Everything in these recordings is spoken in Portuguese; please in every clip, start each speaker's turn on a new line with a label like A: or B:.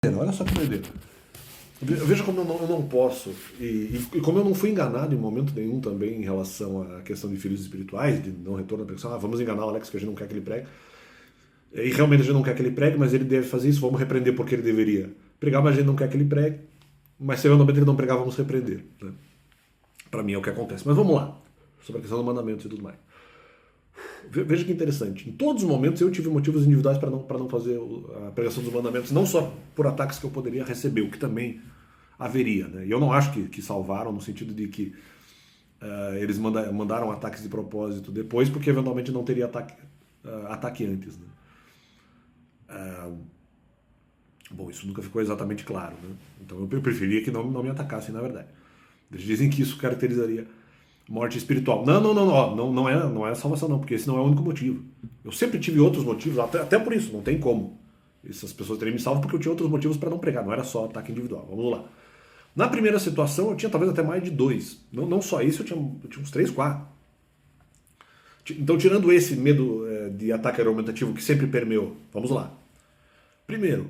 A: Olha só que doideira. Veja como eu não posso, e como eu não fui enganado em momento nenhum também em relação à questão de filhos espirituais, de não retorno à pregação. Vamos enganar o Alex que a gente não quer que ele pregue. E realmente a gente não quer que ele pregue, mas ele deve fazer isso, vamos repreender porque ele deveria pregar, mas a gente não quer que ele pregue. Mas se eventualmente ele não pregar, vamos repreender. Né? Para mim é o que acontece. Mas vamos lá, sobre a questão do mandamento e tudo mais. Veja que interessante. Em todos os momentos eu tive motivos individuais para não fazer a pregação dos mandamentos, não só por ataques que eu poderia receber, o que também haveria. Né? E eu não acho que salvaram, no sentido de que eles mandaram ataques de propósito depois, porque eventualmente não teria ataque antes. Né? Bom, isso nunca ficou exatamente claro. Né? Então eu preferia que não me atacassem, na verdade. Eles dizem que isso caracterizaria morte espiritual. Não é salvação não, porque esse não é o único motivo. Eu sempre tive outros motivos, até por isso, não tem como essas pessoas terem me salvo, porque eu tinha outros motivos para não pregar, não era só ataque individual. Vamos lá. Na primeira situação, eu tinha talvez até mais de dois. Não só isso, eu tinha uns 3, 4. Então, tirando esse medo de ataque argumentativo que sempre permeou, vamos lá. Primeiro,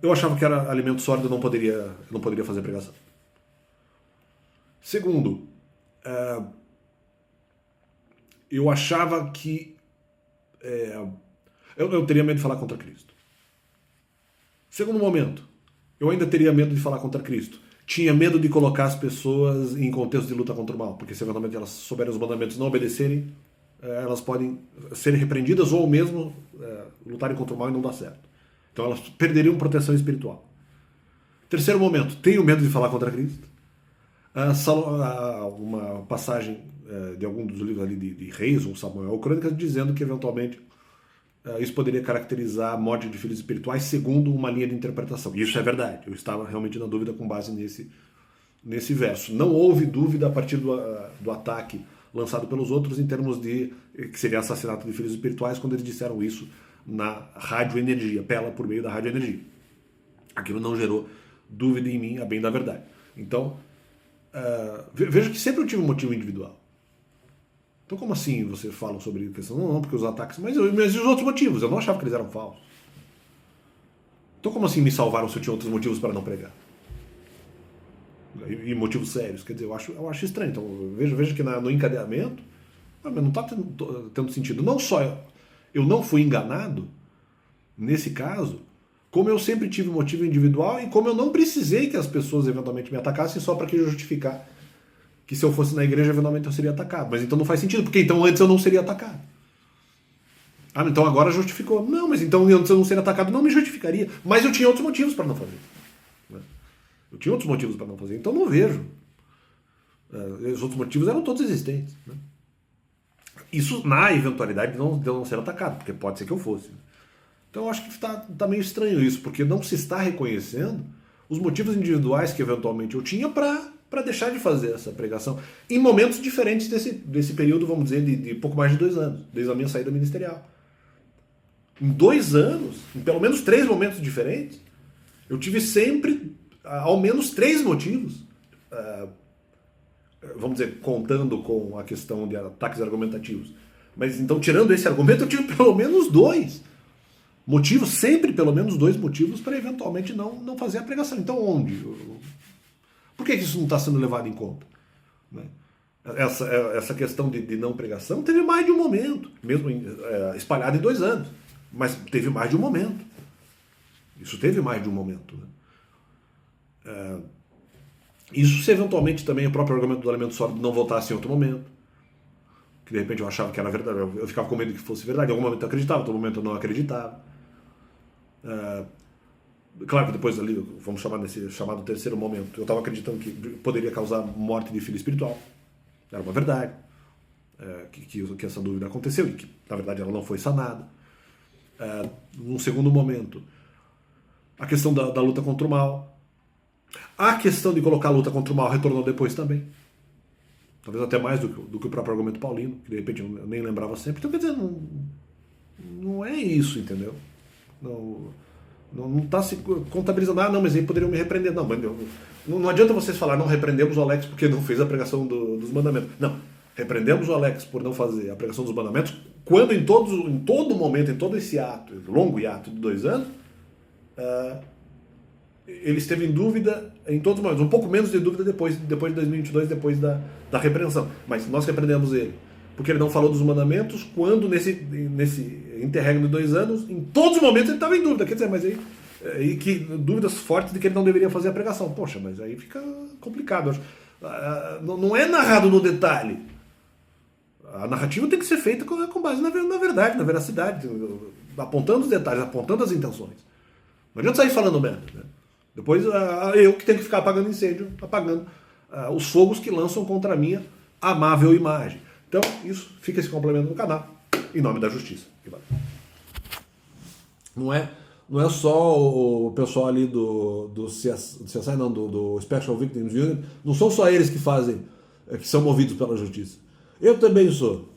A: eu achava que era alimento sólido, eu não poderia fazer pregação. Segundo, eu achava que eu teria medo de falar contra Cristo. Segundo momento, eu ainda teria medo de falar contra Cristo. Tinha medo de colocar as pessoas em contexto de luta contra o mal, porque se eventualmente elas souberem os mandamentos e não obedecerem, elas podem ser repreendidas ou mesmo lutarem contra o mal e não dar certo. Então elas perderiam proteção espiritual. Terceiro momento, tenho medo de falar contra Cristo. Uma passagem de algum dos livros ali de Reis ou Samuel ou Crônicas dizendo que eventualmente isso poderia caracterizar a morte de filhos espirituais segundo uma linha de interpretação. E isso é verdade. Eu estava realmente na dúvida com base nesse verso. Não houve dúvida a partir do ataque lançado pelos outros em termos de que seria assassinato de filhos espirituais quando eles disseram isso na Rádio Energia, por meio da Rádio Energia. Aquilo não gerou dúvida em mim, a bem da verdade. Então, veja que sempre eu tive um motivo individual. Então como assim você fala sobre a questão? Não, porque os ataques... Mas os outros motivos? Eu não achava que eles eram falsos. Então como assim me salvaram se eu tinha outros motivos para não pregar? E motivos sérios? Quer dizer, eu acho estranho. Então veja que no encadeamento não está tendo sentido. Não só eu não fui enganado, nesse caso, como eu sempre tive motivo individual e como eu não precisei que as pessoas eventualmente me atacassem só para que justificar que se eu fosse na igreja, eventualmente eu seria atacado. Mas então não faz sentido, porque então antes eu não seria atacado. Então agora justificou. Não, mas então antes eu não seria atacado não me justificaria. Mas eu tinha outros motivos para não fazer. Eu tinha outros motivos para não fazer, então não vejo. Os outros motivos eram todos existentes. Isso na eventualidade de eu não ser atacado, porque pode ser que eu fosse. Então eu acho que está meio estranho isso, porque não se está reconhecendo os motivos individuais que eventualmente eu tinha para deixar de fazer essa pregação em momentos diferentes desse período, vamos dizer, de pouco mais de 2 anos, desde a minha saída ministerial. Em 2 anos, em pelo menos 3 momentos diferentes, eu tive sempre ao menos 3 motivos, vamos dizer, contando com a questão de ataques argumentativos. Mas então, tirando esse argumento, eu tive pelo menos 2 motivos, sempre pelo menos 2 motivos para eventualmente não fazer a pregação. Então onde? Por que isso não está sendo levado em conta? Essa questão de não pregação teve mais de um momento, mesmo espalhado em 2 anos, mas teve mais de um momento. Isso teve mais de um momento. Isso se eventualmente também o próprio argumento do alimento sólido não voltasse em outro momento, que de repente eu achava que era verdade, eu ficava com medo que fosse verdade, em algum momento eu acreditava, em outro momento eu não acreditava. Claro que depois ali, vamos chamar nesse chamado terceiro momento, eu estava acreditando que poderia causar morte de filho espiritual. Era uma verdade. Que essa dúvida aconteceu e que, na verdade, ela não foi sanada. Num segundo momento, a questão da luta contra o mal. A questão de colocar a luta contra o mal retornou depois também. Talvez até mais do que o próprio argumento paulino, que de repente eu nem lembrava sempre. Então, quer dizer, não é isso, entendeu? Não está se contabilizando. Não, mas aí poderiam me repreender. Não adianta vocês falar, não repreendemos o Alex porque não fez a pregação dos mandamentos. Não, repreendemos o Alex por não fazer a pregação dos mandamentos, quando em todo momento, em todo esse ato, longo hiato de 2 anos, ele esteve em dúvida em todos os momentos, um pouco menos de dúvida depois de 2022, depois da repreensão. Mas nós repreendemos ele, porque ele não falou dos mandamentos, quando nesse interregno de 2 anos, em todos os momentos ele estava em dúvida. Quer dizer, mas aí que dúvidas fortes de que ele não deveria fazer a pregação. Poxa, mas aí fica complicado. Não é narrado no detalhe. A narrativa tem que ser feita com base na verdade, na veracidade, apontando os detalhes, apontando as intenções. Não adianta sair falando merda, né? Depois eu que tenho que ficar apagando incêndio, apagando os fogos que lançam contra a minha amável imagem. Então, isso fica esse complemento no canal, em nome da justiça. Não é só o pessoal ali do CSI, não, do Special Victims Unit, não são só eles que fazem, que são movidos pela justiça. Eu também sou.